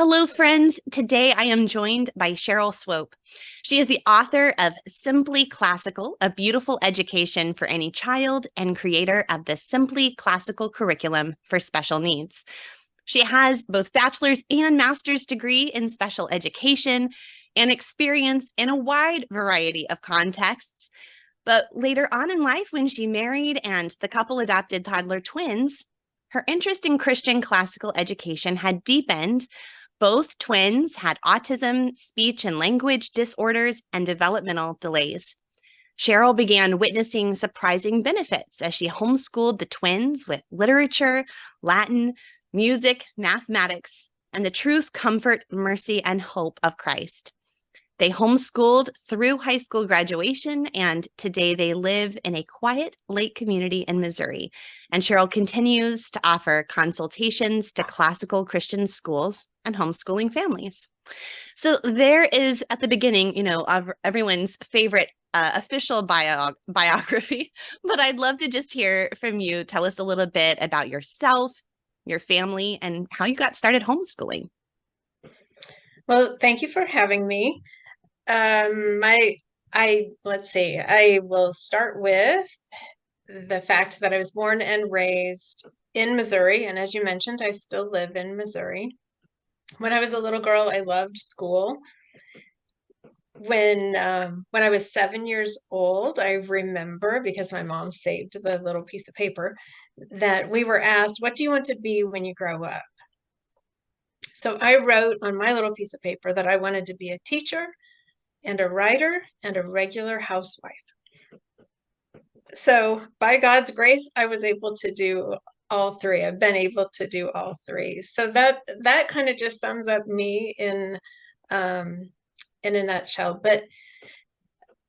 Hello, friends. Today I am joined by Cheryl Swope. She is the author of Simply Classical, A Beautiful Education for Any Child, and creator of the Simply Classical curriculum for special needs. She has both bachelor's and master's degree in special education and experience in a wide variety of contexts. But later on in life, when she married and the couple adopted toddler twins, her interest in Christian classical education had deepened. Both twins had autism, speech and language disorders, and developmental delays. Cheryl began witnessing surprising benefits as she homeschooled the twins with literature, Latin, music, mathematics, and the truth, comfort, mercy, and hope of Christ. They homeschooled through high school graduation, and today they live in a quiet lake community in Missouri. And Cheryl continues to offer consultations to classical Christian schools and homeschooling families. So there is at the beginning, of everyone's favorite official biography, but I'd love to just hear from you. Tell us a little bit about yourself, your family, and how you got started homeschooling. Well, thank you for having me. Let's see, I will start with the fact that I was born and raised in Missouri. And as you mentioned, I still live in Missouri. When I was a little girl, I loved school. When I was 7 years old, I remember, because my mom saved the little piece of paper, that we were asked, "What do you want to be when you grow up?" So I wrote on my little piece of paper that I wanted to be a teacher and a writer and a regular housewife. So by God's grace, I was able to do all three. I've been able to do all three. So that kind of just sums up me in a nutshell. But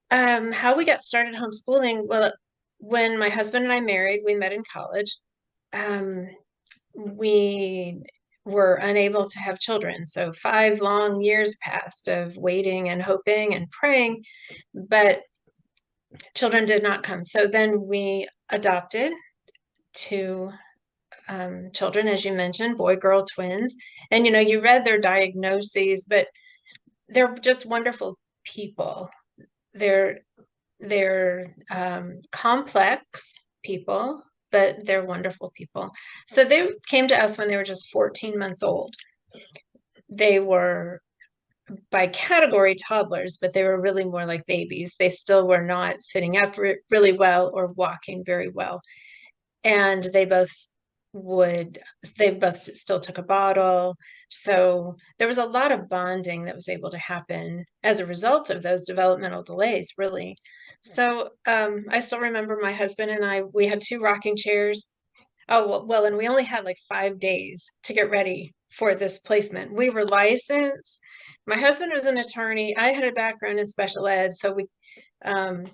how we got started homeschooling, well, when my husband and I married, we met in college. We were unable to have children. So 5 long years passed of waiting and hoping and praying, but children did not come. So then we adopted two children, as you mentioned, boy girl twins. And you read their diagnoses, but they're just wonderful people. They're complex people, but they're wonderful people. So they came to us when they were just 14 months old. They were by category toddlers, but they were really more like babies. They still were not sitting up really well or walking very well. And they both still took a bottle. So there was a lot of bonding that was able to happen as a result of those developmental delays, really. So I still remember my husband and we had two rocking chairs. Oh, well, and we only had like 5 days to get ready for this placement. We were licensed. My husband was an attorney. I had a background in special ed. So um,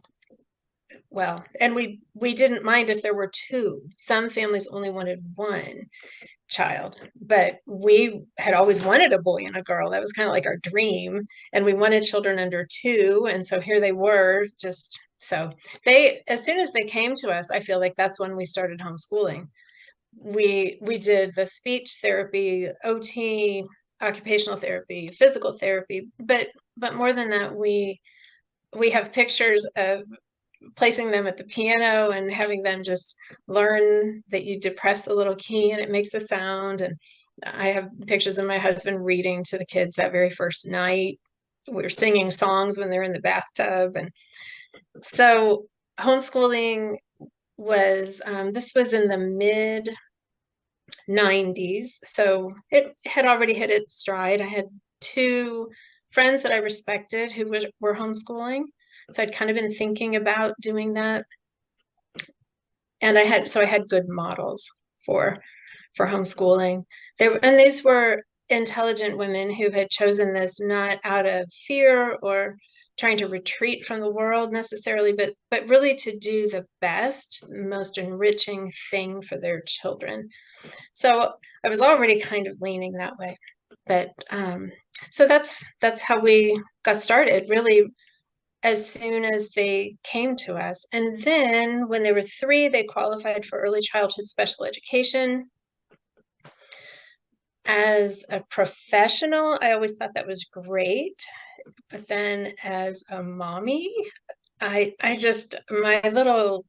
and we didn't mind if there were two. Some families only wanted one child, but we had always wanted a boy and a girl. That was kind of like our dream. And we wanted children under two. And so here they were, just so as soon as they came to us, I feel like that's when we started homeschooling. We did the speech therapy, OT, occupational therapy, physical therapy, but more than that, we have pictures of placing them at the piano and having them just learn that you depress the little key and it makes a sound. And I have pictures of my husband reading to the kids that very first night. We were singing songs when they're in the bathtub. And so homeschooling this was in the mid 90s. So it had already hit its stride. I had two friends that I respected who were homeschooling. So I'd kind of been thinking about doing that. And I had good models for homeschooling. These were intelligent women who had chosen this not out of fear or trying to retreat from the world necessarily, but really to do the best, most enriching thing for their children. So I was already kind of leaning that way. But so that's how we got started, really, as soon as they came to us. And then when they were 3, they qualified for early childhood special education. As a professional, I always thought that was great. But then as a mommy, I just, my little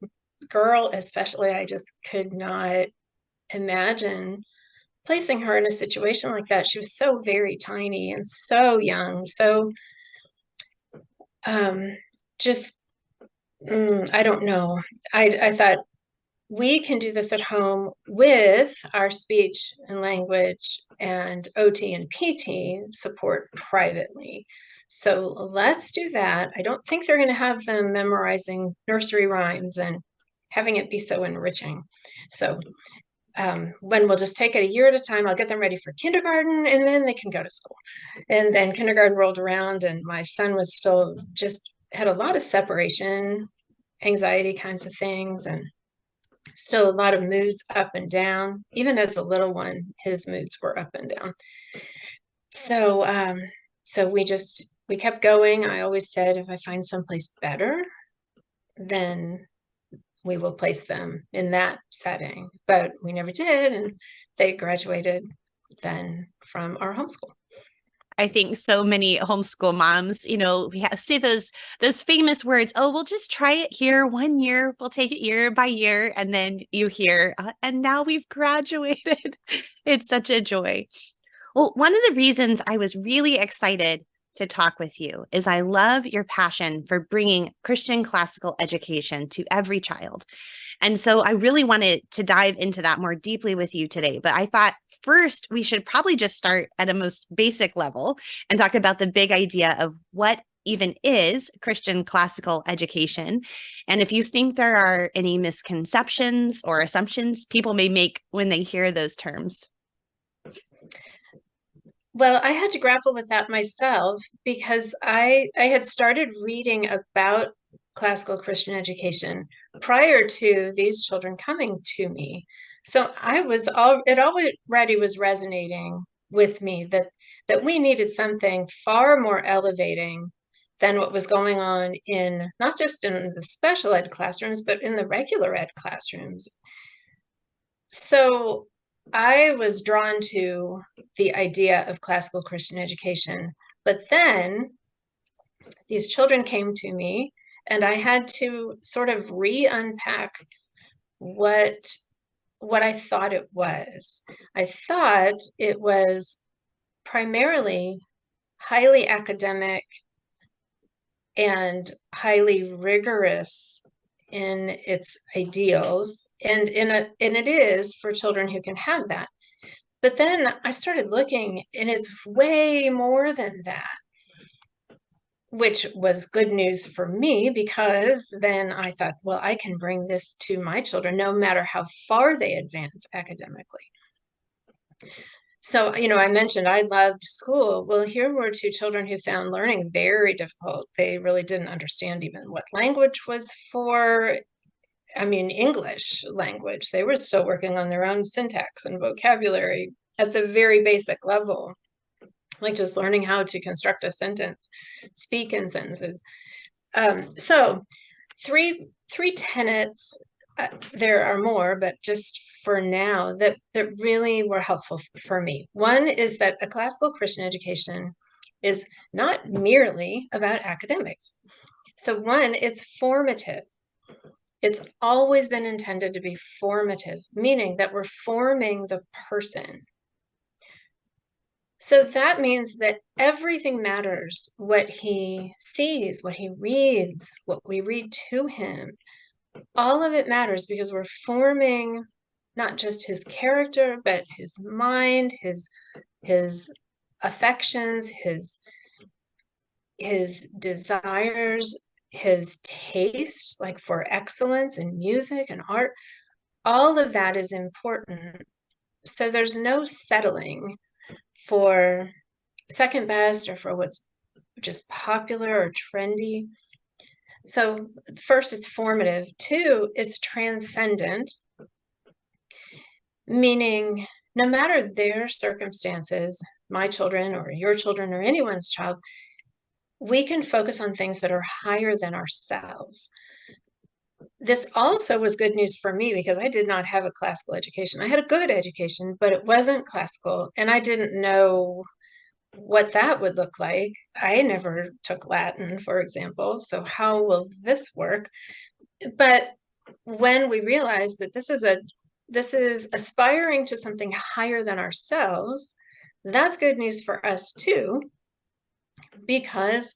girl especially, I just could not imagine placing her in a situation like that. She was so very tiny and so young. So um, just, I don't know. I thought we can do this at home with our speech and language and OT and PT support privately. So let's do that. I don't think they're going to have them memorizing nursery rhymes and having it be so enriching. So when we'll just take it a year at a time, I'll get them ready for kindergarten and then they can go to school. And then kindergarten rolled around and my son was still just had a lot of separation, anxiety kinds of things, and still a lot of moods up and down. Even as a little one, his moods were up and down. So, so we kept going. I always said, if I find someplace better, then we will place them in that setting. But we never did, and they graduated then from our homeschool. I think so many homeschool moms, we have say those famous words, oh, we'll just try it here 1 year, we'll take it year by year, and then you hear, and now we've graduated. It's such a joy. Well, one of the reasons I was really excited to talk with you is I love your passion for bringing Christian classical education to every child. And so I really wanted to dive into that more deeply with you today. But I thought first we should probably just start at a most basic level and talk about the big idea of what even is Christian classical education. And if you think there are any misconceptions or assumptions people may make when they hear those terms. Well, I had to grapple with that myself because I had started reading about classical Christian education prior to these children coming to me. So it already was resonating with me that we needed something far more elevating than what was going on in not just in the special ed classrooms, but in the regular ed classrooms. So I was drawn to the idea of classical Christian education, but then these children came to me and I had to sort of re-unpack what I thought it was. I thought it was primarily highly academic and highly rigorous in its ideals, and it is for children who can have that. But then I started looking, and it's way more than that, which was good news for me because then I thought, well, I can bring this to my children no matter how far they advance academically. So, I mentioned I loved school. Well, here were two children who found learning very difficult. They really didn't understand even what language was for. I mean, English language. They were still working on their own syntax and vocabulary at the very basic level, like just learning how to construct a sentence, speak in sentences. So three tenets. There are more, but just for now, that really were helpful for me. One is that a classical Christian education is not merely about academics. So one, it's formative. It's always been intended to be formative, meaning that we're forming the person. So that means that everything matters. What he sees, what he reads, what we read to him, all of it matters because we're forming not just his character, but his mind, his affections, his desires, his taste, like for excellence in music and art. All of that is important. So there's no settling for second best or for what's just popular or trendy. So first, it's formative. Two, it's transcendent, meaning no matter their circumstances, my children or your children or anyone's child, we can focus on things that are higher than ourselves. this also was good news for me because I did not have a classical education. I had a good education, but it wasn't classical, and I didn't know what that would look like. I never took Latin, for example, so how will this work? But when we realize that this is aspiring to something higher than ourselves, that's good news for us too, because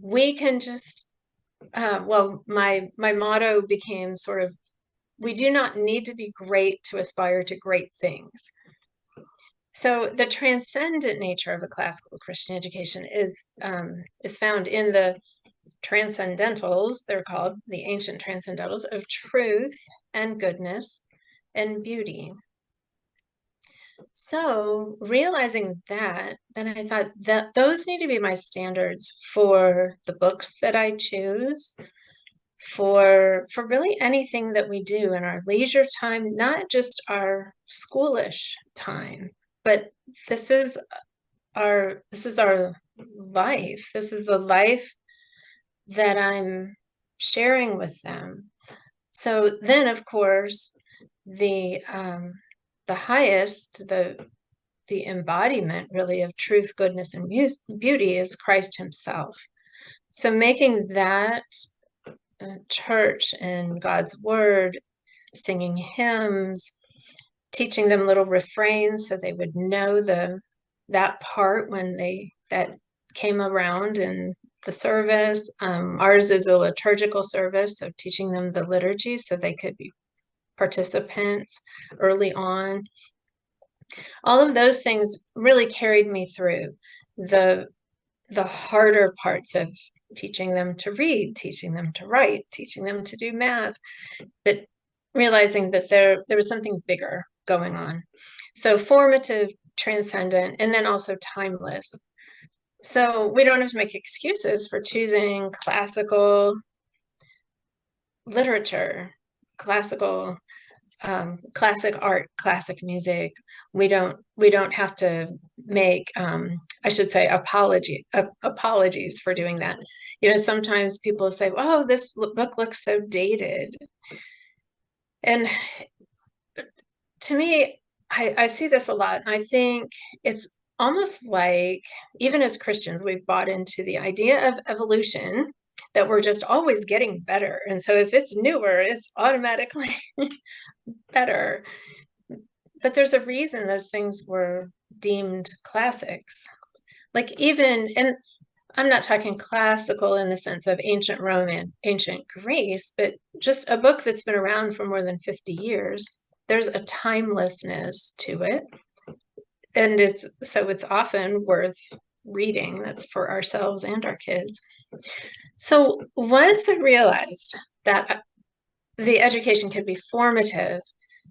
we can just well, my motto became sort of, we do not need to be great to aspire to great things. So the transcendent nature of a classical Christian education is found in the transcendentals, they're called the ancient transcendentals, of truth and goodness and beauty. So realizing that, then I thought that those need to be my standards for the books that I choose, for really anything that we do in our leisure time, not just our schoolish time, but this is our life. This is the life that I'm sharing with them. So then, of course, the highest, the embodiment really of truth, goodness, and beauty is Christ himself. So making that church and God's word, singing hymns, teaching them little refrains so they would know that part when that came around in the service. Ours is a liturgical service, so teaching them the liturgy so they could be participants early on. All of those things really carried me through the harder parts of teaching them to read, teaching them to write, teaching them to do math, but realizing that there was something bigger going on. So formative, transcendent, and then also timeless. So we don't have to make excuses for choosing classical literature, classical classic art, classic music. We don't have to make I should say apologies for doing that. Sometimes people say, "Oh, this book looks so dated," and to me, I see this a lot, and I think it's almost like, even as Christians, we've bought into the idea of evolution, that we're just always getting better. And so if it's newer, it's automatically better. But there's a reason those things were deemed classics. Like, even, and I'm not talking classical in the sense of ancient Rome and ancient Greece, but just a book that's been around for more than 50 years. There's a timelessness to it. And it's often worth reading. That's for ourselves and our kids. So once I realized that the education could be formative,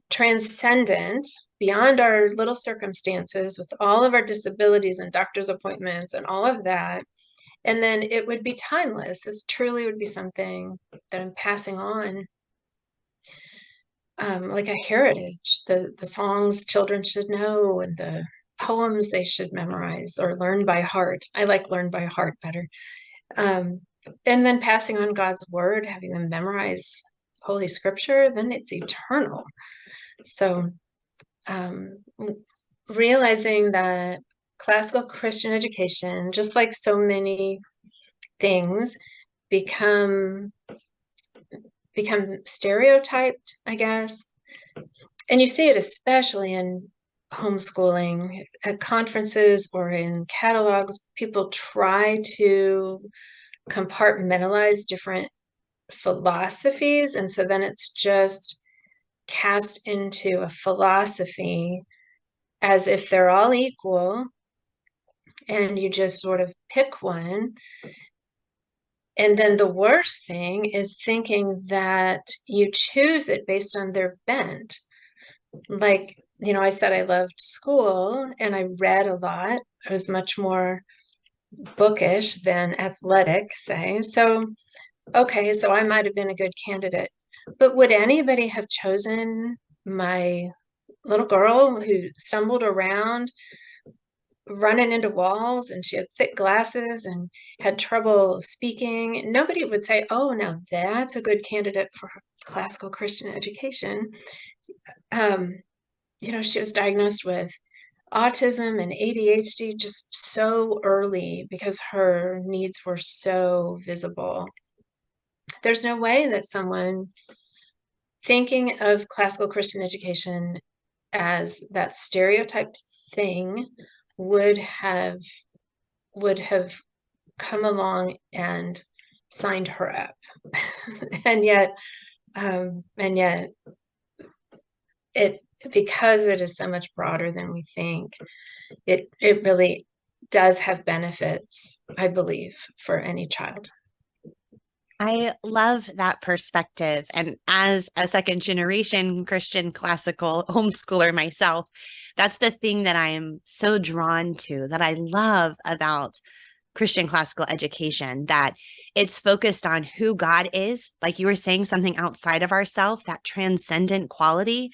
transcendent, beyond our little circumstances, with all of our disabilities and doctor's appointments and all of that, and then it would be timeless. This truly would be something that I'm passing on, like a heritage, the songs children should know and the poems they should memorize or learn by heart. I like learn by heart better. And then passing on God's word, having them memorize Holy Scripture, then it's eternal. So realizing that classical Christian education, just like so many things, become stereotyped, I guess. And you see it especially in homeschooling, at conferences or in catalogs. People try to compartmentalize different philosophies, and so then it's just cast into a philosophy as if they're all equal, and you just sort of pick one. And then the worst thing is thinking that you choose it based on their bent. Like, I said I loved school and I read a lot. I was much more bookish than athletic, say. So, okay, so I might have been a good candidate. But would anybody have chosen my little girl who stumbled around running into walls, and she had thick glasses and had trouble speaking. Nobody would say, oh, now that's a good candidate for classical Christian education. Um, she was diagnosed with autism and ADHD just so early because her needs were so visible. There's no way that someone thinking of classical Christian education as that stereotyped thing would have come along and signed her up. and yet and yet it because it is so much broader than we think, it really does have benefits, I believe, for any child. I love that perspective. And as a second generation Christian classical homeschooler myself, that's the thing that I am so drawn to, that I love about Christian classical education, that it's focused on who God is, like you were saying, something outside of ourselves, that transcendent quality.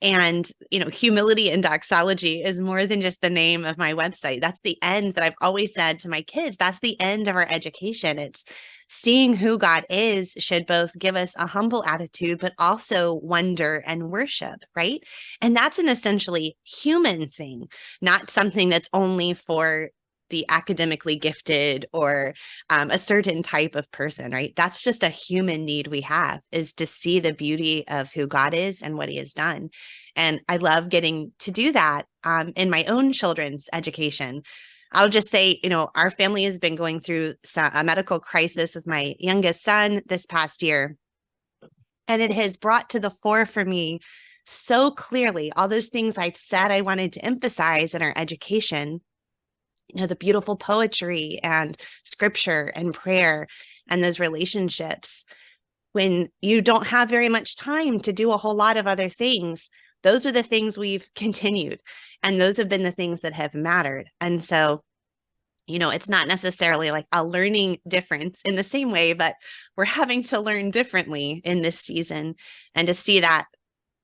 And, humility and doxology is more than just the name of my website. That's the end that I've always said to my kids. That's the end of our education. It's seeing who God is should both give us a humble attitude, but also wonder and worship, right? And that's an essentially human thing, not something that's only for the academically gifted or a certain type of person, right? That's just a human need we have, is to see the beauty of who God is and what he has done. And I love getting to do that in my own children's education. I'll just say, our family has been going through a medical crisis with my youngest son this past year. And it has brought to the fore for me so clearly all those things I've said I wanted to emphasize in our education, the beautiful poetry and scripture and prayer and those relationships. When you don't have very much time to do a whole lot of other things, those are the things we've continued. And those have been the things that have mattered. And so, it's not necessarily like a learning difference in the same way, but we're having to learn differently in this season. And to see that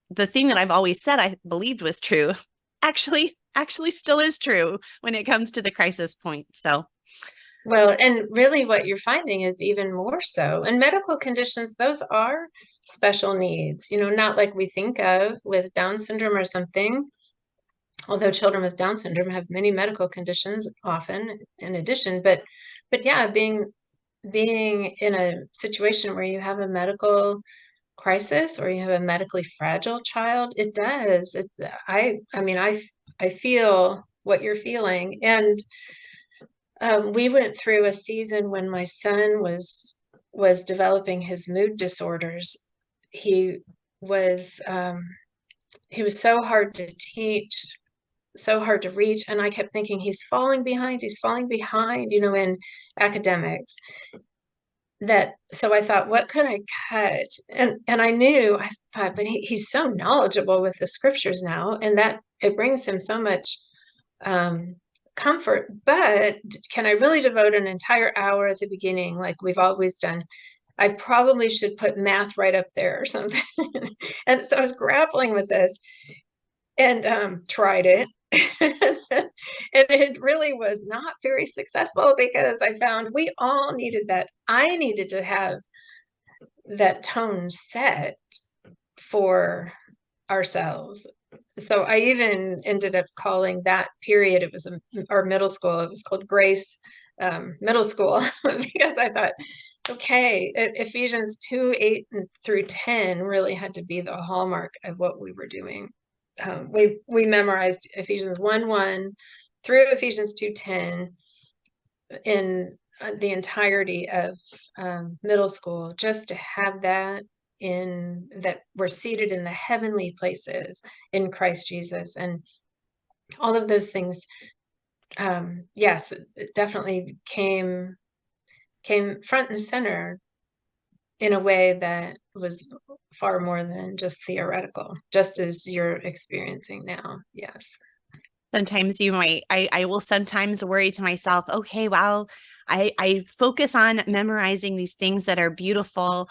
the thing that I've always said I believed was true actually still is true when it comes to the crisis point. So, well, and really what you're finding is even more so. And medical conditions, those are special needs, not like we think of with Down syndrome or something. Although children with Down syndrome have many medical conditions often in addition, but yeah, being in a situation where you have a medical crisis or you have a medically fragile child, it does. I feel what you're feeling. And we went through a season when my son was developing his mood disorders. He was so hard to teach, so hard to reach, and I kept thinking he's falling behind, in academics. So I thought, what could I cut? And I thought, but he's so knowledgeable with the scriptures now, and that it brings him so much comfort. But can I really devote an entire hour at the beginning like we've always done? I probably should put math right up there or something. And so I was grappling with this and tried it. And it really was not very successful because I found we all needed that. I needed to have that tone set for ourselves. So I even ended up calling that period, it was our middle school, it was called Grace Middle School, because I thought, okay, Ephesians 2:8 through 10 really had to be the hallmark of what we were doing. We memorized Ephesians 1:1 through Ephesians 2:10 in the entirety of middle school, just to have that we're seated in the heavenly places in Christ Jesus, and all of those things. Yes, it definitely came front and center in a way that was far more than just theoretical, just as you're experiencing now. Yes. sometimes I will sometimes worry to myself, okay, well, I focus on memorizing these things that are beautiful.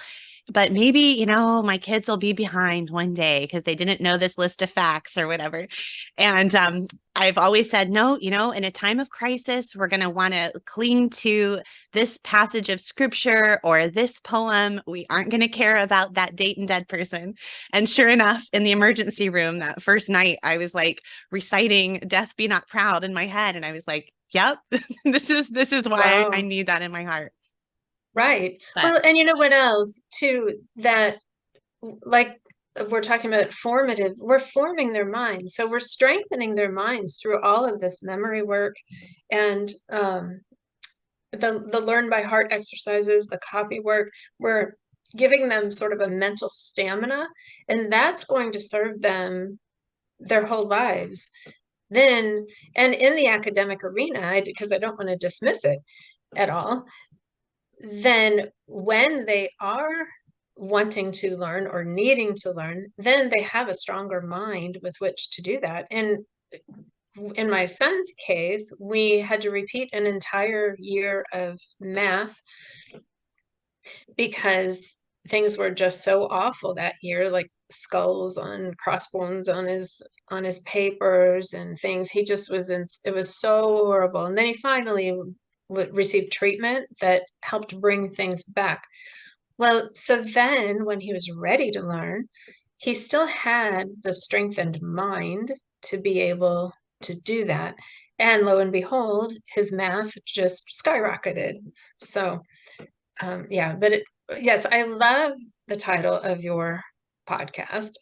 but maybe, my kids will be behind one day because they didn't know this list of facts or whatever. And I've always said, no, in a time of crisis, we're going to want to cling to this passage of scripture or this poem. We aren't going to care about that date and dead person. And sure enough, in the emergency room that first night, I was like reciting Death Be Not Proud in my head. And I was like, yep, this is why I Wow. need that in my heart. Right. But Well, and you know what else too, that like we're talking about formative, we're forming their minds. So we're strengthening their minds through all of this memory work and the learn by heart exercises, the copy work. We're giving them sort of a mental stamina, and that's going to serve them their whole lives. Then, and in the academic arena, because I don't want to dismiss it at all, then when they are wanting to learn or needing to learn, then they have a stronger mind with which to do that. And in my son's case, we had to repeat an entire year of math because things were just so awful that year, like skulls on crossbones on his papers and things. He just was in, it was so horrible. And then he finally received treatment that helped bring things back. Well, so then when he was ready to learn, he still had the strengthened mind to be able to do that. And lo and behold, his math just skyrocketed. So, yeah, but yes, I love the title of your podcast,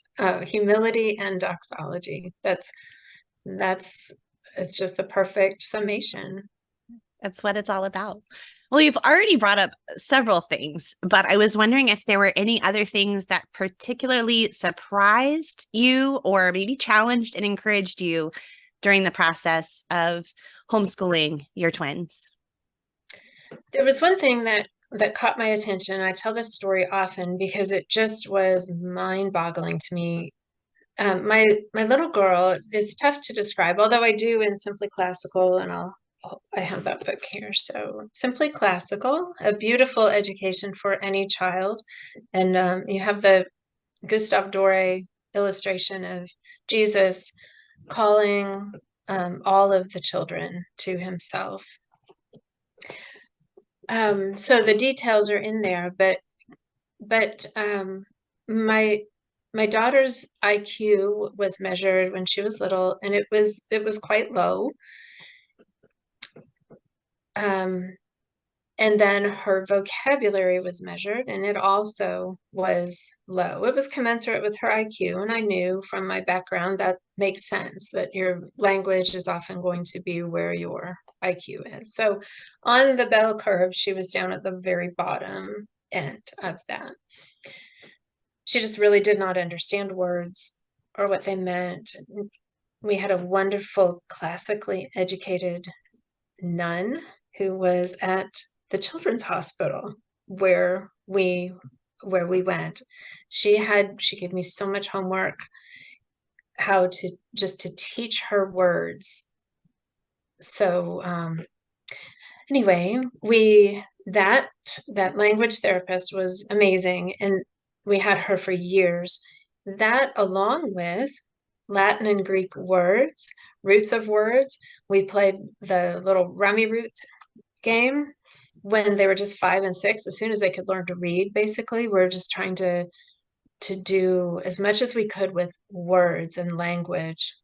Humility and Doxology. That's, it's just the perfect summation. that's what it's all about. Well, you've already brought up several things, but I was wondering if there were any other things that particularly surprised you or maybe challenged and encouraged you during the process of homeschooling your twins. There was one thing that caught my attention. I tell this story often because it just was mind-boggling to me. My little girl, it's tough to describe, although I do in Simply Classical, and I have that book here. So Simply Classical, a beautiful education for any child, and you have the Gustave Doré illustration of Jesus calling all of the children to himself. So the details are in there, but my my daughter's IQ was measured when she was little, and it was quite low. Um, and then her vocabulary was measured, and it also was low. It was commensurate with her IQ, and I knew from my background that makes sense that your language is often going to be where your IQ is. So on the bell curve, she was down at the very bottom end of that. She just really did not understand words or what they meant. We had a wonderful classically educated nun who was at the children's hospital where we went. She gave me so much homework, how to just to teach her words. So anyway, that language therapist was amazing, and we had her for years. That, along with Latin and Greek words, roots of words, we played the little rummy roots game when they were just 5 and 6. As soon as they could learn to read, basically, we're just trying to do as much as we could with words and language.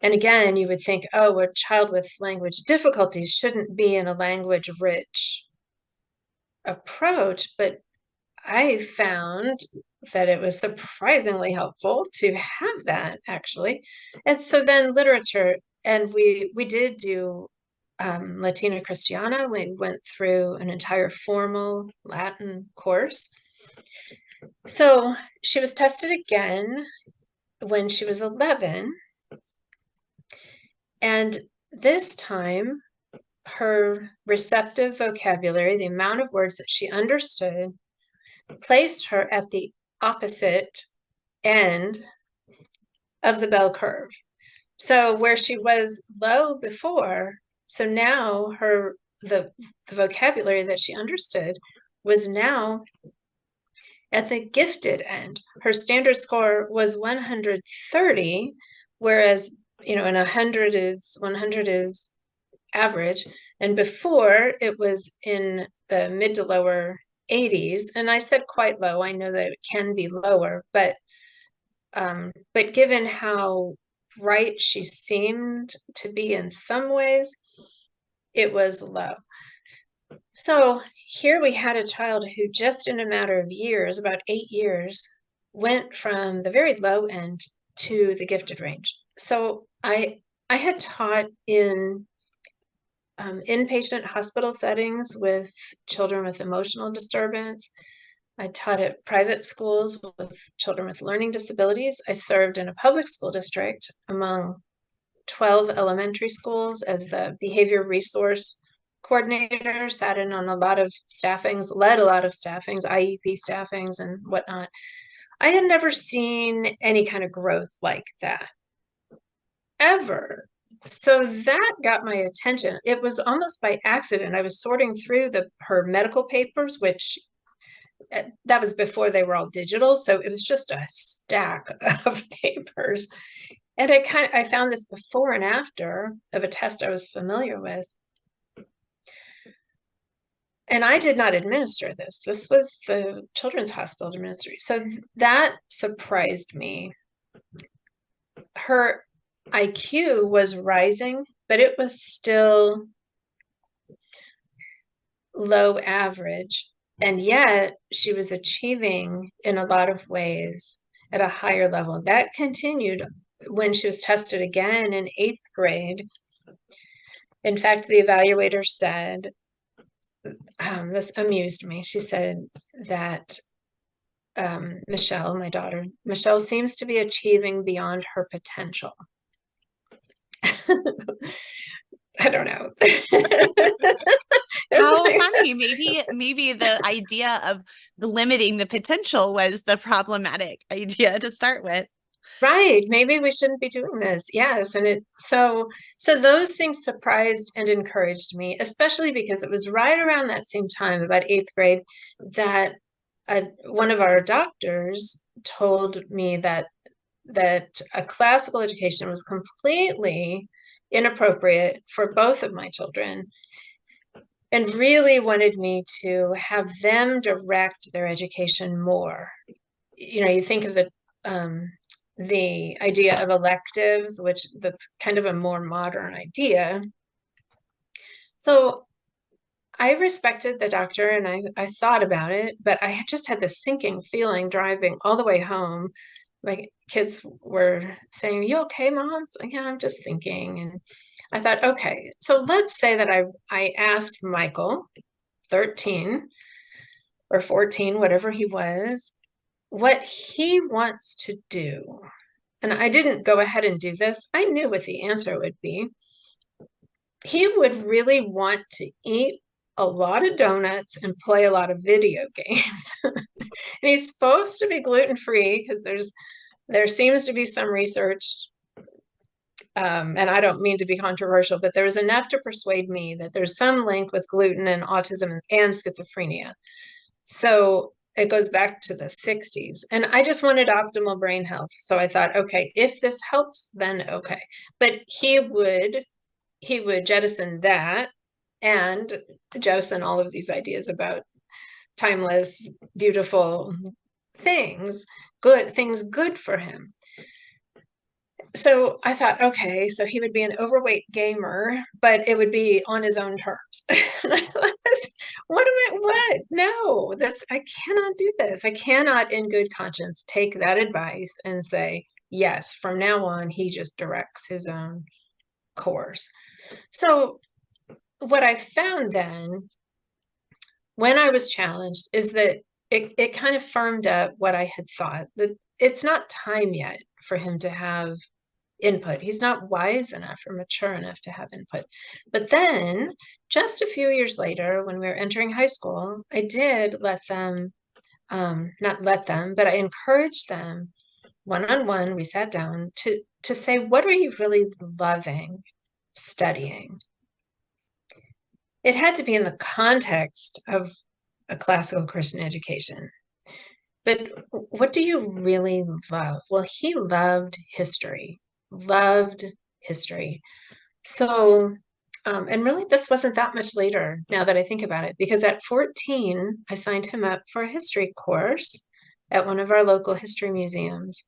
And again, you would think, oh, a child with language difficulties shouldn't be in a language rich approach, but I found that it was surprisingly helpful to have that, actually. And so then literature, and we did do Latina Christiana. We went through an entire formal Latin course. So she was tested again when she was 11. And this time, her receptive vocabulary, the amount of words that she understood, placed her at the opposite end of the bell curve. So where she was low before, so now the vocabulary that she understood was now at the gifted end. Her standard score was 130, whereas, and 100 is average. And before, it was in the mid to lower 80s. And I said quite low. I know that it can be lower, but given how bright she seemed to be in some ways, it was low. So here we had a child who just in a matter of years, about 8 years, went from the very low end to the gifted range. So I had taught in inpatient hospital settings with children with emotional disturbance. I taught at private schools with children with learning disabilities. I served in a public school district among 12 elementary schools as the behavior resource coordinator, sat in on a lot of staffings, led a lot of staffings, IEP staffings and whatnot. I had never seen any kind of growth like that, ever. So that got my attention. It was almost by accident. I was sorting through her medical papers, which that was before they were all digital. So it was just a stack of papers. And I found this before and after of a test I was familiar with. And I did not administer this. This was the Children's Hospital administrator. So that surprised me. Her IQ was rising, but it was still low average. And yet she was achieving in a lot of ways at a higher level. That continued when she was tested again in 8th grade. In fact, the evaluator said, this amused me. She said that Michelle, my daughter, Michelle seems to be achieving beyond her potential. I don't know. How funny. Maybe the idea of limiting the potential was the problematic idea to start with. Right. Maybe we shouldn't be doing this. Yes. And so those things surprised and encouraged me, especially because it was right around that same time, about 8th grade, that one of our doctors told me that a classical education was completely inappropriate for both of my children, and really wanted me to have them direct their education more. You think of the idea of electives, that's kind of a more modern idea. So I respected the doctor and I thought about it, but I just had this sinking feeling driving all the way home. My kids were saying, "Are you okay, Mom?" So, yeah, I'm just thinking. And I thought, okay, so let's say that I asked Michael, 13 or 14, whatever he was, what he wants to do. And I didn't go ahead and do this. I knew what the answer would be. He would really want to eat a lot of donuts and play a lot of video games. And he's supposed to be gluten-free because there seems to be some research, and I don't mean to be controversial, but there was enough to persuade me that there's some link with gluten and autism and schizophrenia. So it goes back to the 60s. And I just wanted optimal brain health. So I thought, okay, if this helps, then okay. But he would jettison that and jettison all of these ideas about timeless, beautiful things good for him. So I thought, okay, so he would be an overweight gamer, but it would be on his own terms. And I thought, what? No, I cannot do this. I cannot in good conscience take that advice and say, yes, from now on, he just directs his own course. So what I found then, when I was challenged, is that it kind of firmed up what I had thought, that it's not time yet for him to have input. He's not wise enough or mature enough to have input. But then just a few years later, when we were entering high school, I did let them, not let them, but I encouraged them one-on-one. We sat down to say, what are you really loving studying? It had to be in the context of a classical Christian education. But what do you really love? Well, he loved history. So, and really, this wasn't that much later now that I think about it, because at 14, I signed him up for a history course at one of our local history museums.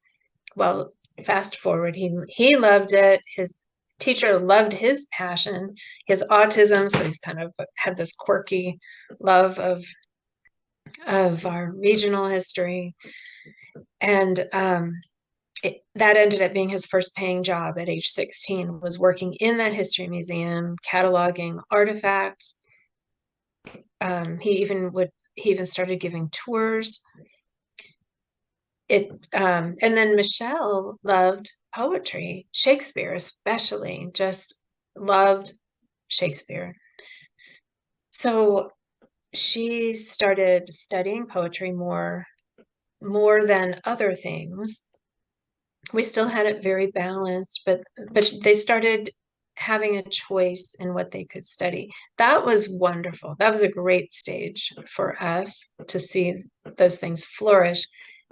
Well, fast forward, he loved it. His teacher loved his passion, his autism. So he's kind of had this quirky love of our regional history. And that ended up being his first paying job at age 16, was working in that history museum, cataloging artifacts. He even started giving tours. And then Michelle loved poetry, Shakespeare especially, just loved Shakespeare. So she started studying poetry more than other things. We still had it very balanced, but they started having a choice in what they could study. That was wonderful. That was a great stage for us to see those things flourish.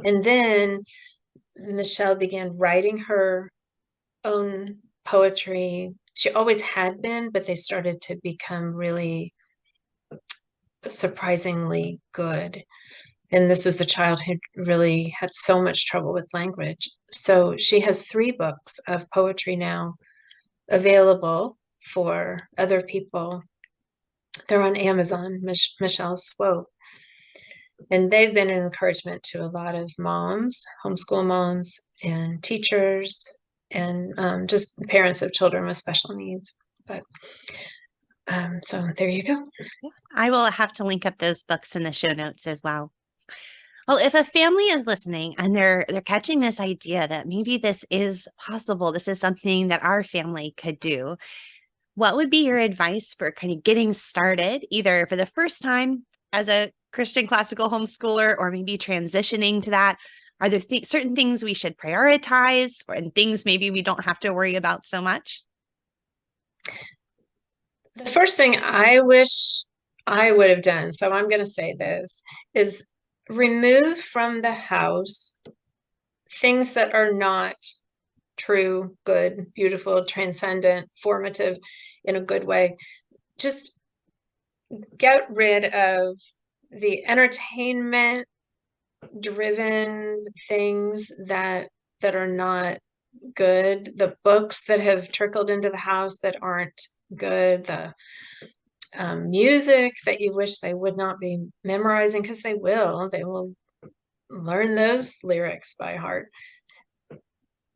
And then Michelle began writing her own poetry. She always had been, but they started to become really surprisingly good. And this was a child who really had so much trouble with language. So she has 3 books of poetry now available for other people. They're on Amazon, Cheryl Swope. And they've been an encouragement to a lot of moms, homeschool moms, and teachers, and just parents of children with special needs. But so there you go. I will have to link up those books in the show notes as well. Well, if a family is listening and they're catching this idea that maybe this is possible, this is something that our family could do, what would be your advice for kind of getting started, either for the first time as a Christian classical homeschooler or maybe transitioning to that? Are there certain things we should prioritize, and things maybe we don't have to worry about so much? The first thing I wish I would have done, so I'm going to say this, is remove from the house things that are not true, good, beautiful, transcendent, formative in a good way. Just get rid of the entertainment driven things that are not good, the books that have trickled into the house that aren't good, the music that you wish they would not be memorizing, because they will learn those lyrics by heart.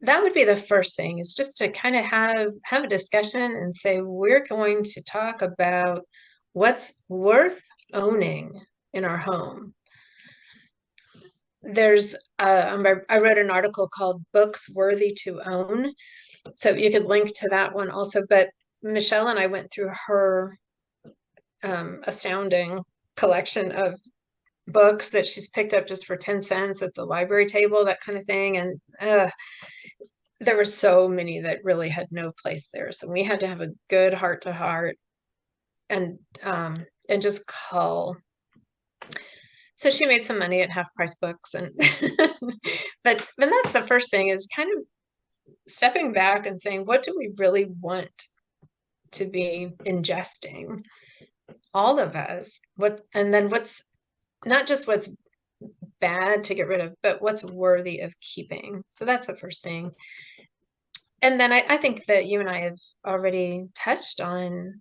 That would be the first thing, is just to kind of have a discussion and say, we're going to talk about what's worth owning in our home. There's I wrote an article called Books Worthy to Own, so you could link to that one also. But Michelle and I went through her astounding collection of books that she's picked up just for 10 cents at the library table, that kind of thing. And there were so many that really had no place there. So we had to have a good heart to heart and just cull. So she made some money at half price books, and but that's the first thing, is kind of stepping back and saying, what do we really want to be ingesting, all of us? And then what's not just what's bad to get rid of, but what's worthy of keeping. So that's the first thing. And then I think that you and I have already touched on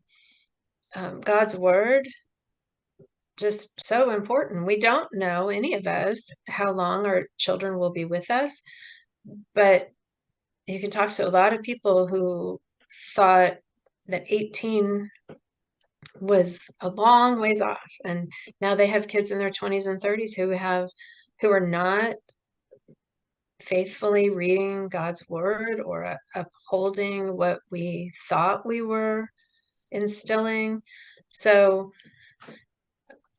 God's word. Just so important. We don't know, any of us, how long our children will be with us, but you can talk to a lot of people who thought that 18 was a long ways off, and now they have kids in their 20s and 30s who are not faithfully reading God's word or upholding what we thought we were instilling. So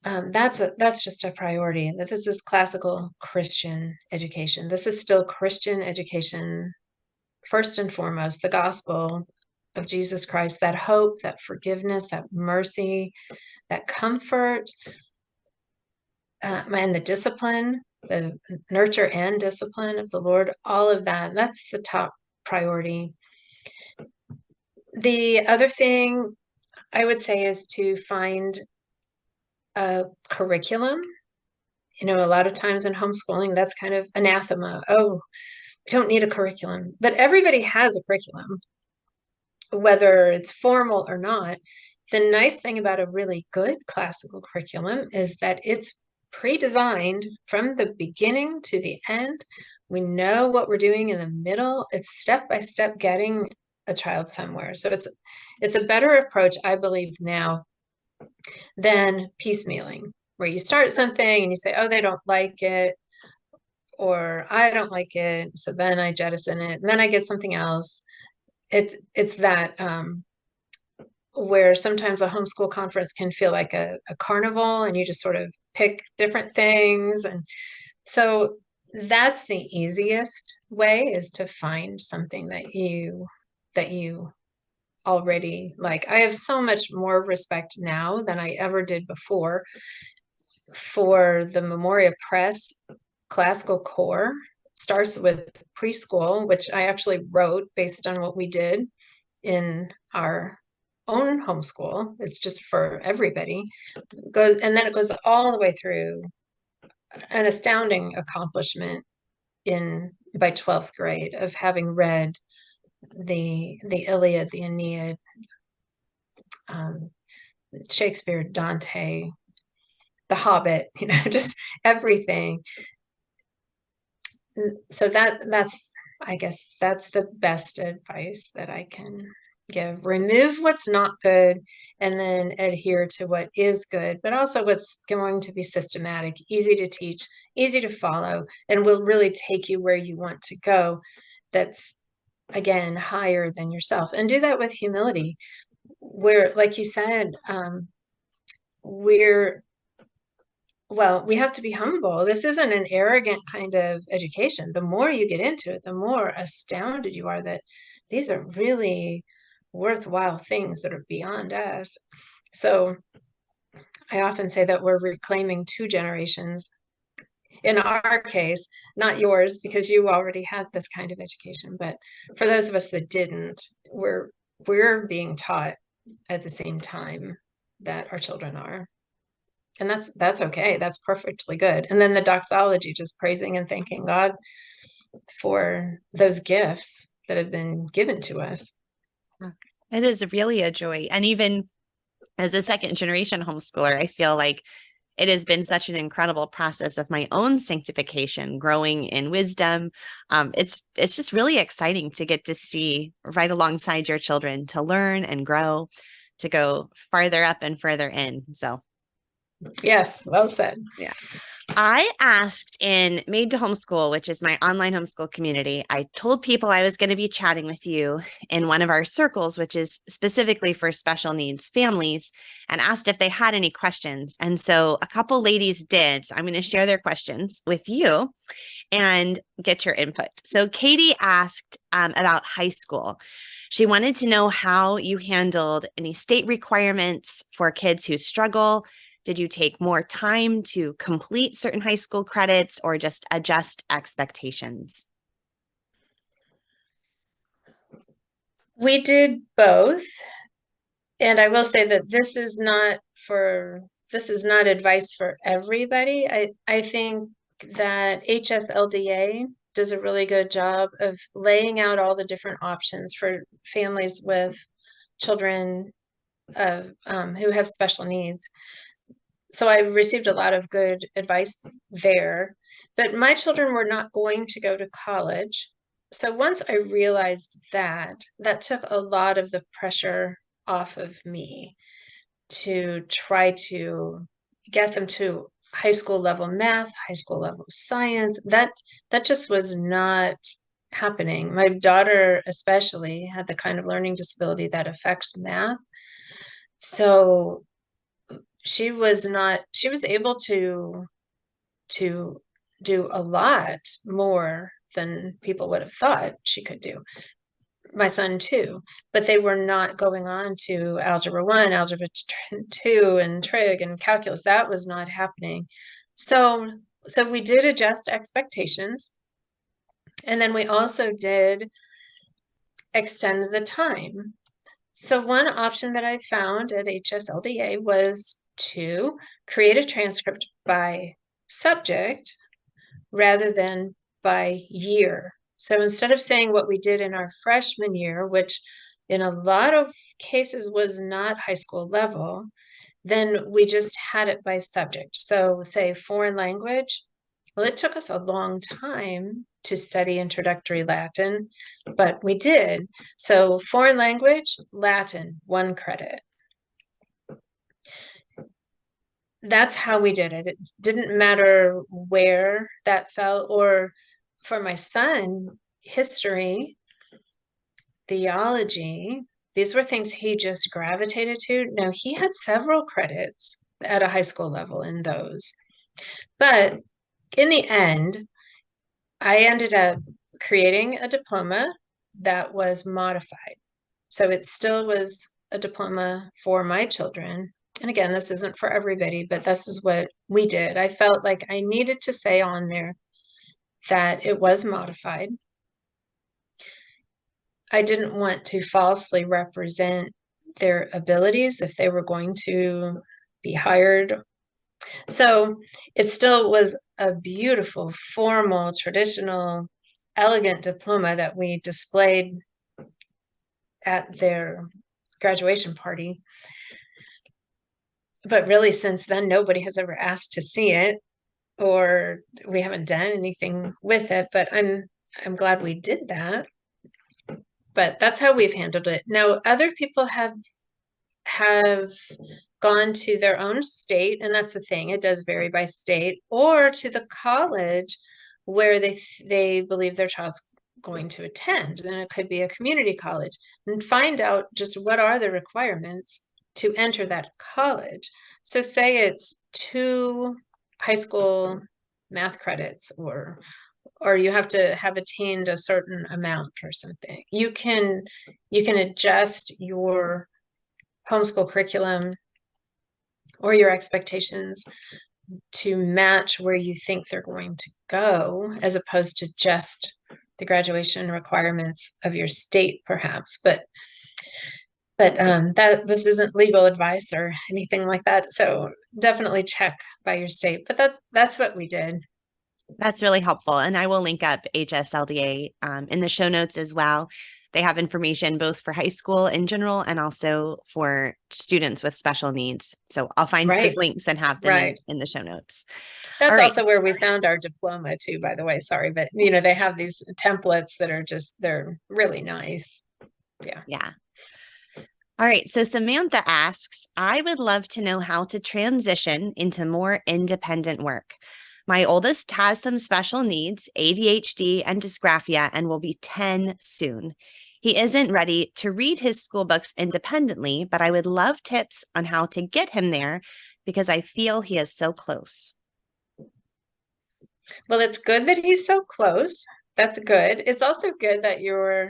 that's just a priority. That this is classical Christian education. This is still Christian education, first and foremost, the gospel of Jesus Christ, that hope, that forgiveness, that mercy, that comfort. and the discipline, the nurture and discipline of the Lord, all of that, that's the top priority. The other thing I would say is to find a curriculum. You know, a lot of times in homeschooling, that's kind of anathema. Oh, we don't need a curriculum, but everybody has a curriculum, whether it's formal or not. The nice thing about a really good classical curriculum is that it's pre-designed from the beginning to the end. We know what we're doing in the middle. It's step by step getting a child somewhere. So it's a better approach, I believe, now than piecemealing, where you start something and you say, oh, they don't like it, or I don't like it, so then I jettison it, and then I get something else. It's that where sometimes a homeschool conference can feel like a carnival, and you just sort of pick different things. And so that's the easiest way, is to find something that you already like. I have so much more respect now than I ever did before for the Memoria Press classical core. Starts with preschool, which I actually wrote based on what we did in our own homeschool. It's just for everybody. And then it goes all the way through, an astounding accomplishment in by 12th grade of having read the Iliad, the Aeneid, Shakespeare, Dante, The Hobbit, you know, just everything. So that's, I guess that's the best advice that I can give. Remove what's not good and then adhere to what is good, but also what's going to be systematic, easy to teach, easy to follow, and will really take you where you want to go. That's, again, higher than yourself. And do that with humility. Where, like you said, we have to be humble. This isn't an arrogant kind of education. The more you get into it, the more astounded you are that these are really worthwhile things that are beyond us. So I often say that we're reclaiming 2 generations. In our case, not yours, because you already had this kind of education. But for those of us that didn't, we're being taught at the same time that our children are. And that's okay. That's perfectly good. And then the doxology, just praising and thanking God for those gifts that have been given to us. It is really a joy. And even as a second generation homeschooler, I feel like it has been such an incredible process of my own sanctification, growing in wisdom. It's just really exciting to get to see right alongside your children, to learn and grow, to go farther up and further in. So yes, well said. Yeah. I asked in Made to Homeschool, which is my online homeschool community, I told people I was going to be chatting with you in one of our circles, which is specifically for special needs families, and asked if they had any questions. And so a couple ladies did. So I'm going to share their questions with you and get your input. So Katie asked about high school. She wanted to know how you handled any state requirements for kids who struggle. Did you take more time to complete certain high school credits or just adjust expectations? We did both. And I will say that this is not advice for everybody. I think that HSLDA does a really good job of laying out all the different options for families with children of who have special needs. So I received a lot of good advice there, but my children were not going to go to college. So once I realized that, that took a lot of the pressure off of me to try to get them to high school level math, high school level science. That just was not happening. My daughter especially had the kind of learning disability that affects math. So she was able to do a lot more than people would have thought she could do. My son too, but they were not going on to Algebra 1, Algebra 2, and trig and calculus. That was not happening. So, so we did adjust expectations, and then we also did extend the time. So one option that I found at HSLDA was to create a transcript by subject rather than by year. So instead of saying what we did in our freshman year, which in a lot of cases was not high school level, then we just had it by subject. So say foreign language, well, it took us a long time to study introductory Latin, but we did. So foreign language, Latin, 1 credit. That's how we did it. It didn't matter where that fell, or for my son, history, theology, these were things he just gravitated to. No, he had several credits at a high school level in those. But in the end, I ended up creating a diploma that was modified. So it still was a diploma for my children. And again, this isn't for everybody, but this is what we did. I felt like I needed to say on there that it was modified. I didn't want to falsely represent their abilities if they were going to be hired. So it still was a beautiful, formal, traditional, elegant diploma that we displayed at their graduation party. But really, since then, nobody has ever asked to see it, or we haven't done anything with it. But I'm glad we did that. But that's how we've handled it. Now, other people have gone to their own state, and that's the thing, it does vary by state, or to the college where they believe their child's going to attend, and it could be a community college, and find out just what are the requirements to enter that college. So say it's 2 high school math credits, or you have to have attained a certain amount or something. You can adjust your homeschool curriculum or your expectations to match where you think they're going to go, as opposed to just the graduation requirements of your state, perhaps. But that this isn't legal advice or anything like that. So definitely check by your state. But that's what we did. That's really helpful. And I will link up HSLDA in the show notes as well. They have information both for high school in general and also for students with special needs. So I'll find those Right. links and have them Right. in the show notes. All That's right. also where we found our diploma too, by the way. Sorry, but they have these templates that are they're really nice. Yeah. Yeah. All right. So Samantha asks, I would love to know how to transition into more independent work. My oldest has some special needs, ADHD and dysgraphia, and will be 10 soon. He isn't ready to read his school books independently, but I would love tips on how to get him there because I feel he is so close. Well, it's good that he's so close. That's good. It's also good that you're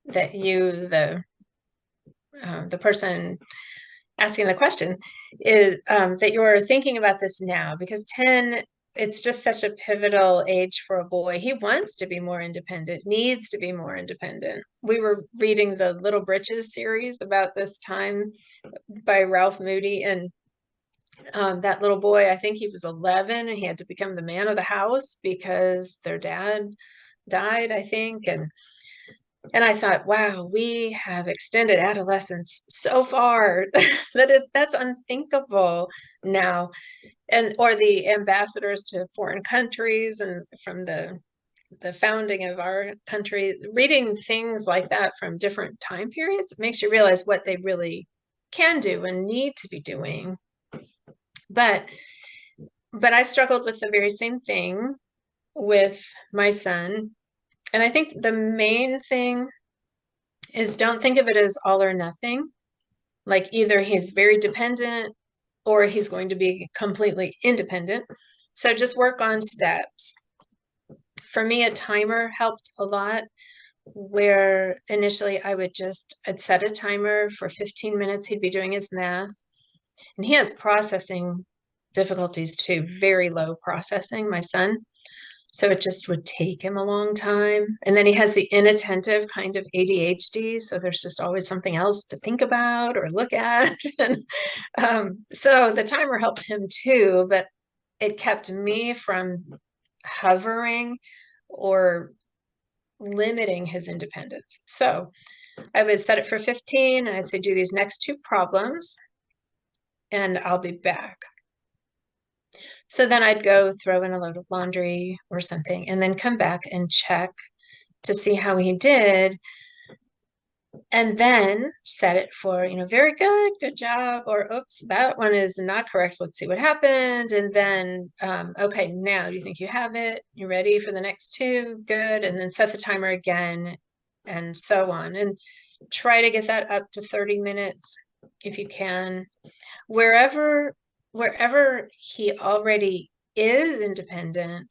that you the person asking the question is that you're thinking about this now, because 10, it's just such a pivotal age for a boy. He wants to be more independent, needs to be more independent. We were reading the Little Britches series about this time by Ralph Moody, and that little boy, I think he was 11, and he had to become the man of the house because their dad died, I think. And I thought, wow, we have extended adolescence so far that that's unthinkable now. And or the ambassadors to foreign countries, and from the founding of our country, reading things like that from different time periods makes you realize what they really can do and need to be doing. But I struggled with the very same thing with my son. And I think the main thing is, don't think of it as all or nothing. Like either he's very dependent or he's going to be completely independent. So just work on steps. For me, a timer helped a lot, where initially I'd set a timer for 15 minutes. He'd be doing his math, and he has processing difficulties too, very low processing, my son. So it just would take him a long time. And then he has the inattentive kind of ADHD. So there's just always something else to think about or look at. And so the timer helped him too, but it kept me from hovering or limiting his independence. So I would set it for 15 and I'd say, do these next two problems and I'll be back. So then I'd go throw in a load of laundry or something and then come back and check to see how he did. And then set it for, very good, good job, or oops, that one is not correct. Let's see what happened. And then, okay, now do you think you have it? You ready for the next two? Good. And then set the timer again and so on. And try to get that up to 30 minutes if you can. Wherever he already is independent,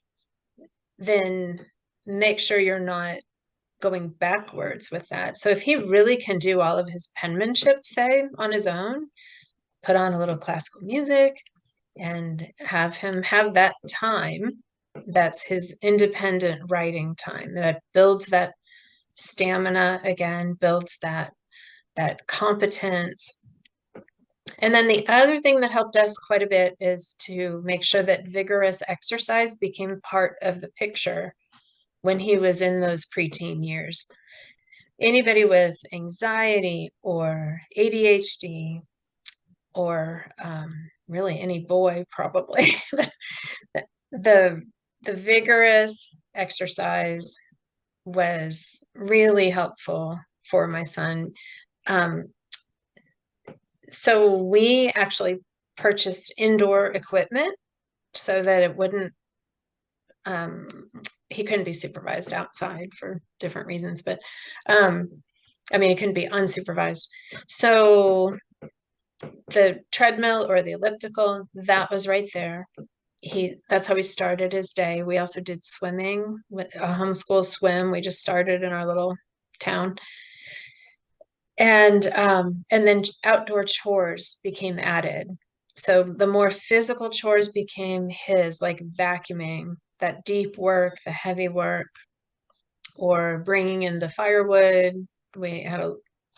then make sure you're not going backwards with that. So if he really can do all of his penmanship, say, on his own, put on a little classical music and have him have that time. That's his independent writing time. That builds that stamina again, builds that competence. And then the other thing that helped us quite a bit is to make sure that vigorous exercise became part of the picture when he was in those preteen years. Anybody with anxiety or ADHD or really any boy probably, the vigorous exercise was really helpful for my son. So we actually purchased indoor equipment so that it wouldn't, he couldn't be supervised outside for different reasons, but it couldn't be unsupervised. So the treadmill or the elliptical, that was right there. That's how he started his day. We also did swimming with a homeschool swim. We just started in our little town. And then outdoor chores became added. So the more physical chores became his, like vacuuming, that deep work, the heavy work, or bringing in the firewood. We had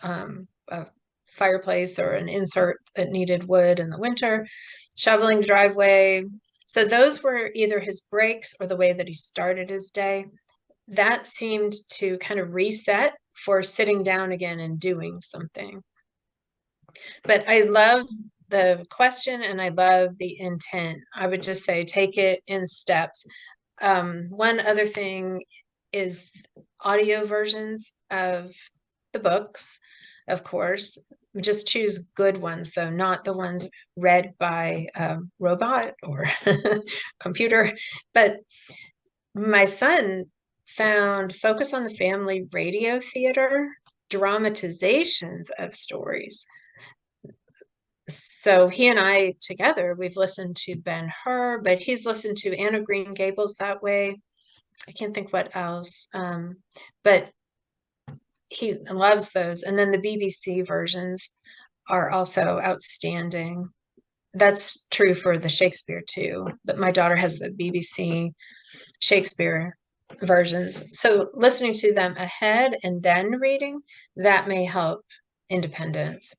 a fireplace or an insert that needed wood in the winter, shoveling the driveway. So those were either his breaks or the way that he started his day. That seemed to kind of reset for sitting down again and doing something. But I love the question and I love the intent. I would just say take it in steps. One other thing is audio versions of the books, of course. Just choose good ones, though, not the ones read by a robot or computer. But my son found Focus on the Family radio theater dramatizations of stories. So he and I together, we've listened to Ben-Hur, but he's listened to Anne of Green Gables that way. I can't think what else, but he loves those. And then the BBC versions are also outstanding. That's true for the Shakespeare too. But my daughter has the BBC Shakespeare versions. So listening to them ahead and then reading, that may help independence.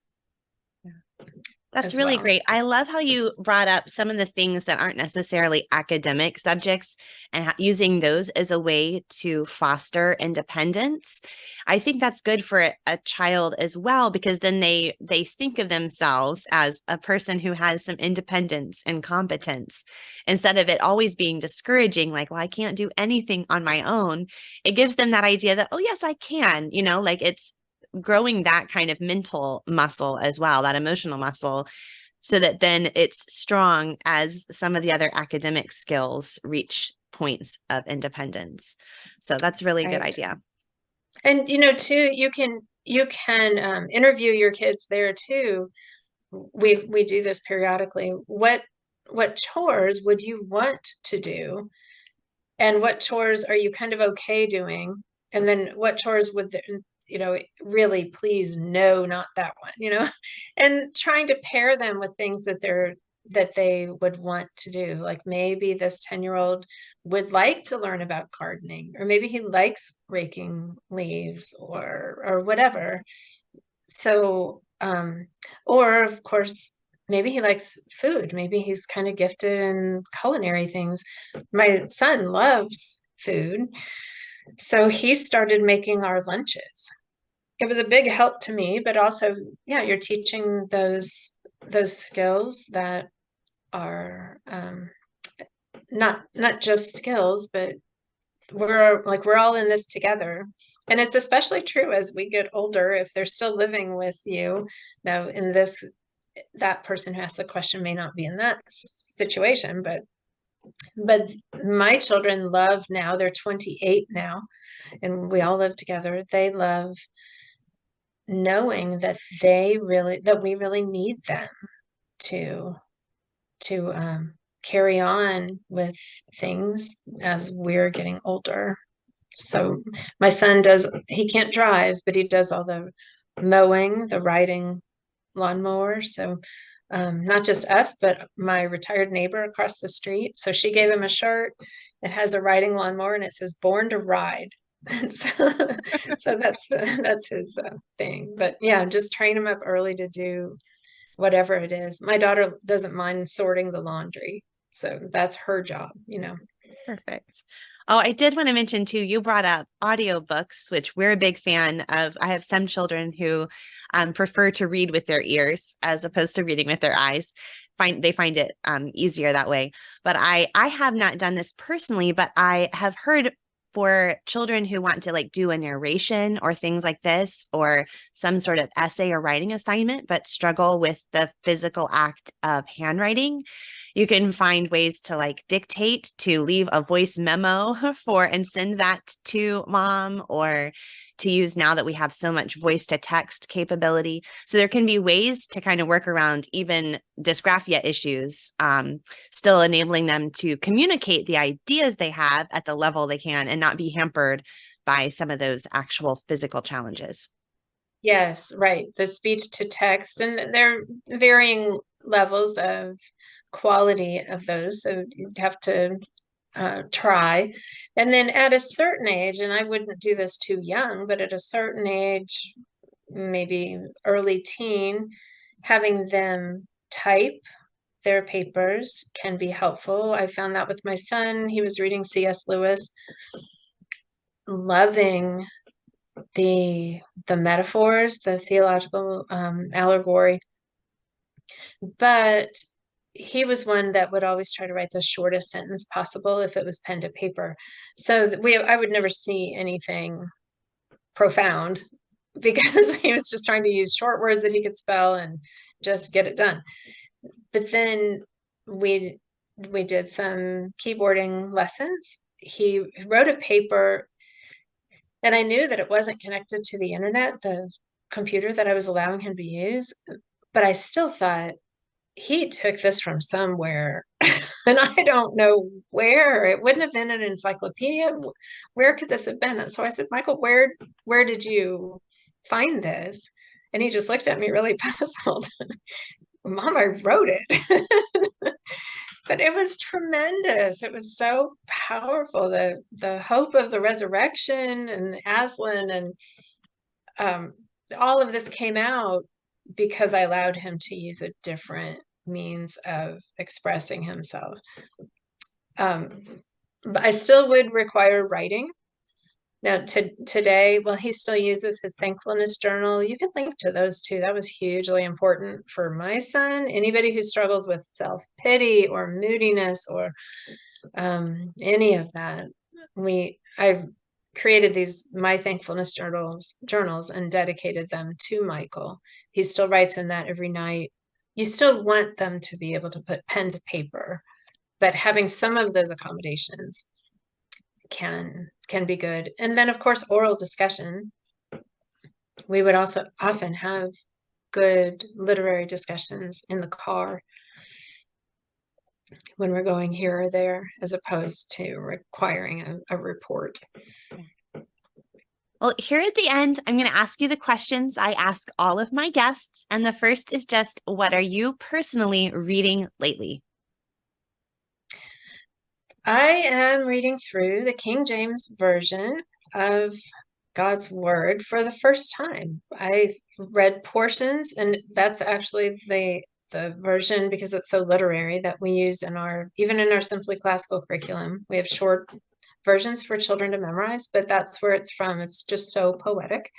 That's really great. I love how you brought up some of the things that aren't necessarily academic subjects and using those as a way to foster independence. I think that's good for a child as well, because then they think of themselves as a person who has some independence and competence instead of it always being discouraging, like, well, I can't do anything on my own. It gives them that idea that, oh, yes, I can, like it's growing that kind of mental muscle as well, that emotional muscle, so that then it's strong as some of the other academic skills reach points of independence. So that's really a good idea. And, too, you can interview your kids there too. We do this periodically. What chores would you want to do? And what chores are you kind of okay doing? And then what chores would really please no, not that one, and trying to pair them with things that they're that they would want to do. Like maybe this 10-year-old would like to learn about gardening, or maybe he likes raking leaves or whatever. So, or of course, maybe he likes food. Maybe he's kind of gifted in culinary things. My son loves food, so he started making our lunches. It was a big help to me, but also, yeah, you're teaching those skills that are not just skills, but we're all in this together. And it's especially true as we get older, if they're still living with you. Now, in this, that person who asked the question may not be in that situation, but my children love now, they're 28 now, and we all live together. They love knowing that we really need them to carry on with things as we're getting older. So my son he can't drive, but he does all the mowing, the riding lawnmower. So not just us, but my retired neighbor across the street. So she gave him a shirt. It has a riding lawnmower and it says "Born to Ride." So that's his thing. But yeah, just train him up early to do whatever it is. My daughter doesn't mind sorting the laundry, so that's her job, you know. Perfect. Oh, I did want to mention too, you brought up audiobooks, which we're a big fan of. I have some children who prefer to read with their ears as opposed to reading with their eyes. They find it easier that way. But I have not done this personally, but I have heard for children who want to like do a narration or things like this, or some sort of essay or writing assignment, but struggle with the physical act of handwriting, you can find ways to like dictate, to leave a voice memo for and send that to mom, or to use now that we have so much voice to text capability. So there can be ways to kind of work around even dysgraphia issues, still enabling them to communicate the ideas they have at the level they can and not be hampered by some of those actual physical challenges. Yes, right. The speech to text, and there are varying levels of quality of those. So you'd have to try. And then at a certain age, and I wouldn't do this too young, but at a certain age, maybe early teen, having them type their papers can be helpful. I found that with my son. He was reading C.S. Lewis, loving the metaphors, the theological allegory, but he was one that would always try to write the shortest sentence possible if it was pen to paper. So I would never see anything profound because he was just trying to use short words that he could spell and just get it done. But then we did some keyboarding lessons. He wrote a paper, and I knew that it wasn't connected to the internet, the computer that I was allowing him to use, but I still thought he took this from somewhere. And I don't know where. It wouldn't have been an encyclopedia. Where could this have been? And so I said, Michael, where did you find this? And he just looked at me really puzzled. Mom, I wrote it. But it was tremendous. It was so powerful. The hope of the resurrection and Aslan and all of this came out because I allowed him to use a different means of expressing himself. But I still would require writing. Now, today, well, he still uses his thankfulness journal. You can link to those too. That was hugely important for my son. Anybody who struggles with self-pity or moodiness or any of that, I've created these my thankfulness journals and dedicated them to Michael. He still writes in that every night. You still want them to be able to put pen to paper, but having some of those accommodations can be good. And then of course oral discussion. We would also often have good literary discussions in the car when we're going here or there, as opposed to requiring a report. Well, here at the end, I'm going to ask you the questions I ask all of my guests. And the first is just, what are you personally reading lately? I am reading through the King James Version of God's Word for the first time. I read portions, and that's actually the version, because it's so literary, that we use in our, even in our Simply Classical curriculum. We have short versions for children to memorize, but that's where it's from. It's just so poetic.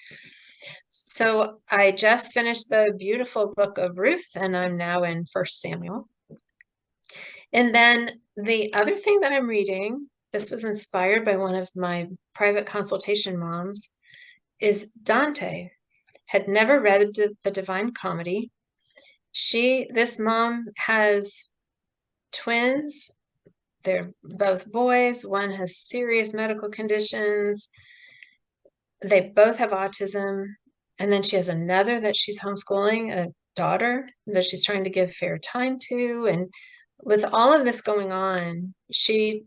So I just finished the beautiful book of Ruth, and I'm now in First Samuel. And then the other thing that I'm reading, this was inspired by one of my private consultation moms, is Dante. Had never read the Divine Comedy. This mom has twins. They're both boys. One has serious medical conditions. They both have autism. And then she has another that she's homeschooling, a daughter that she's trying to give fair time to. And with all of this going on, she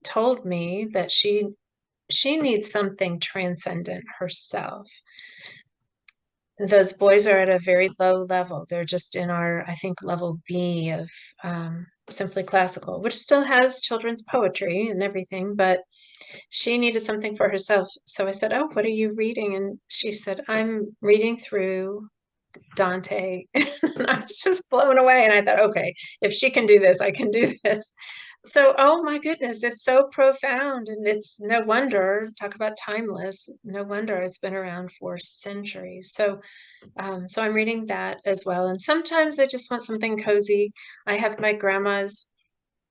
told me that she needs something transcendent herself. Those boys are at a very low level. They're just in our, I think, level B of Simply Classical, which still has children's poetry and everything, but she needed something for herself. So I said, "Oh, what are you reading?" And she said, "I'm reading through Dante." And I was just blown away. And I thought, okay, if she can do this, I can do this. So, oh my goodness, it's so profound. And it's no wonder, talk about timeless, no wonder it's been around for centuries. So I'm reading that as well. And sometimes I just want something cozy. I have my grandma's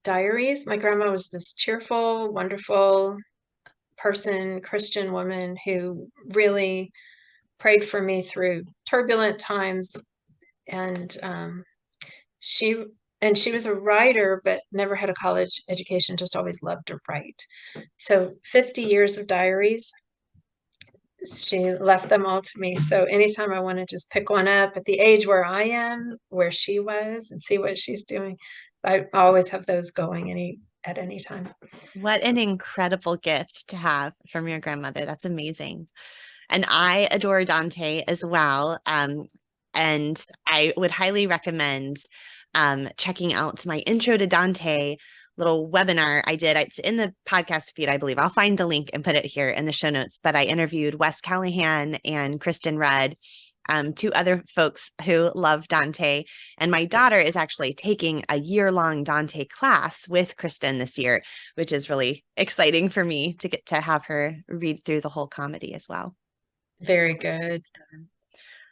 diaries. My grandma was this cheerful, wonderful person, Christian woman who really prayed for me through turbulent times. And she she was a writer, but never had a college education, just always loved to write. So 50 years of diaries, she left them all to me. So anytime I want to just pick one up at the age where I am, where she was, and see what she's doing, I always have those going at any time. What an incredible gift to have from your grandmother. That's amazing. And I adore Dante as well. And I would highly recommend checking out my Intro to Dante little webinar I did. It's in the podcast feed, I believe. I'll find the link and put it here in the show notes. But I interviewed Wes Callahan and Kristen Rudd, two other folks who love Dante. And my daughter is actually taking a year-long Dante class with Kristen this year, which is really exciting for me to get to have her read through the whole comedy as well. Very good.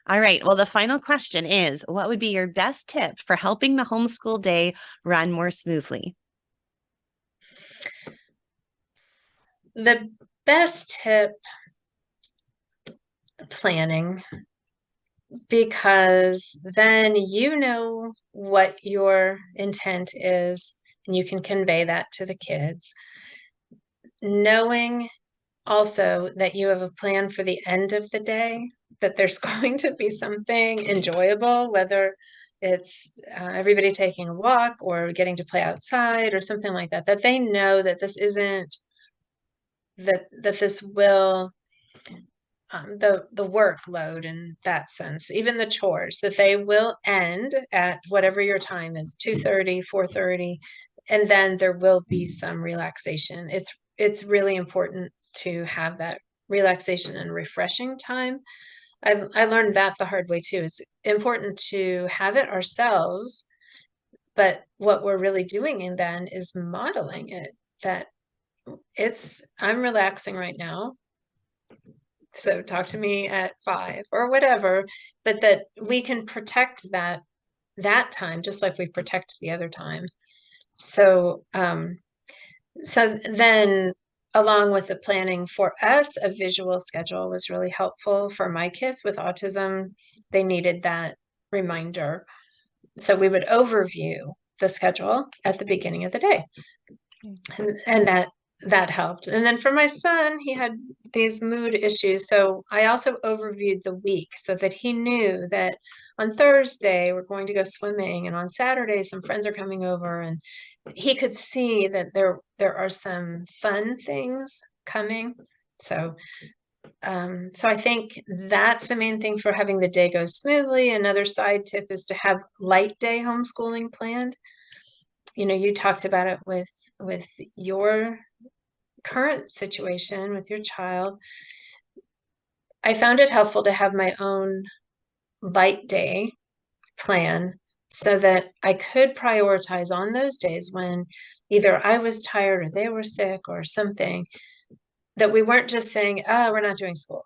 All right. Well, the final question is, what would be your best tip for helping the homeschool day run more smoothly? The best tip, planning, because then you know what your intent is and you can convey that to the kids. Knowing also that you have a plan for the end of the day, that there's going to be something enjoyable, whether it's everybody taking a walk or getting to play outside or something like that, that they know that this isn't, that this will the workload in that sense, even the chores, that they will end at whatever your time is, 2:30, 4:30, and then there will be some relaxation. It's really important to have that relaxation and refreshing time. I learned that the hard way too. It's important to have it ourselves, but what we're really doing in then is modeling it, that I'm relaxing right now, so talk to me at 5 or whatever, but that we can protect that time just like we protect the other time. So so then, along with the planning for us, a visual schedule was really helpful for my kids with autism. They needed that reminder. So we would overview the schedule at the beginning of the day. And that helped. And then for my son, he had these mood issues. So I also overviewed the week so that he knew that on Thursday we're going to go swimming, and on Saturday some friends are coming over, and he could see that there are some fun things coming. So So I think that's the main thing for having the day go smoothly. Another side tip is to have light day homeschooling planned. You talked about it with your current situation with your child. I found it helpful to have my own light day plan so that I could prioritize on those days when either I was tired or they were sick or something, that we weren't just saying, oh, we're not doing school,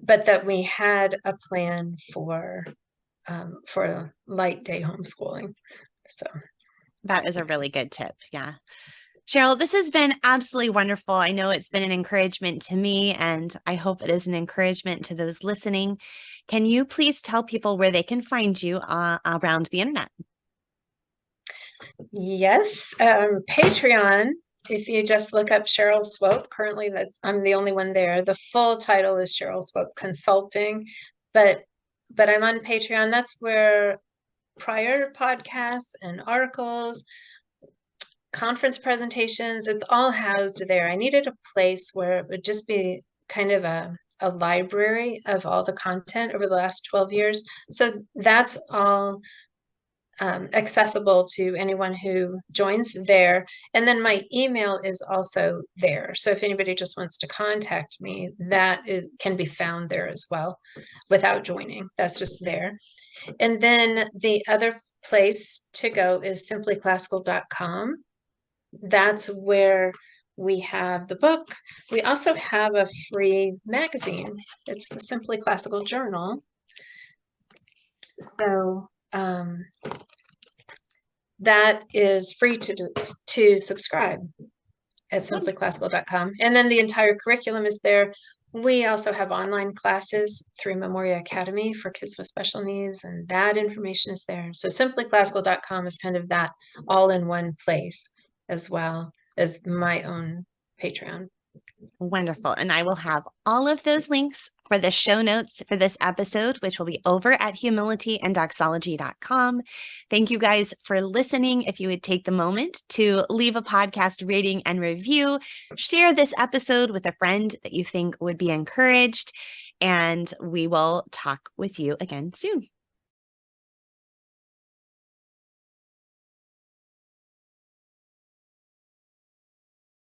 but that we had a plan for light day homeschooling. So That is a really good tip. Yeah. Cheryl, this has been absolutely wonderful. I know it's been an encouragement to me, and I hope it is an encouragement to those listening. Can you please tell people where they can find you around the internet? yes, Patreon. If you just look up Cheryl Swope, currently I'm the only one there. The full title is Cheryl Swope Consulting, but I'm on Patreon. That's where prior podcasts and articles, conference presentations, it's all housed there. I needed a place where it would just be kind of a library of all the content over the last 12 years. So that's all accessible to anyone who joins there. And then my email is also there. So if anybody just wants to contact me, can be found there as well without joining. That's just there. And then the other place to go is simplyclassical.com. That's where we have the book. We also have a free magazine. It's the Simply Classical Journal. So that is free to subscribe at simplyclassical.com. And then the entire curriculum is there. We also have online classes through Memoria Academy for kids with special needs, and that information is there. So simplyclassical.com is kind of that all in one place, as well as my own Patreon. Wonderful. And I will have all of those links for the show notes for this episode, which will be over at humilityanddoxology.com. Thank you guys for listening. If you would take the moment to leave a podcast rating and review, share this episode with a friend that you think would be encouraged, and we will talk with you again soon.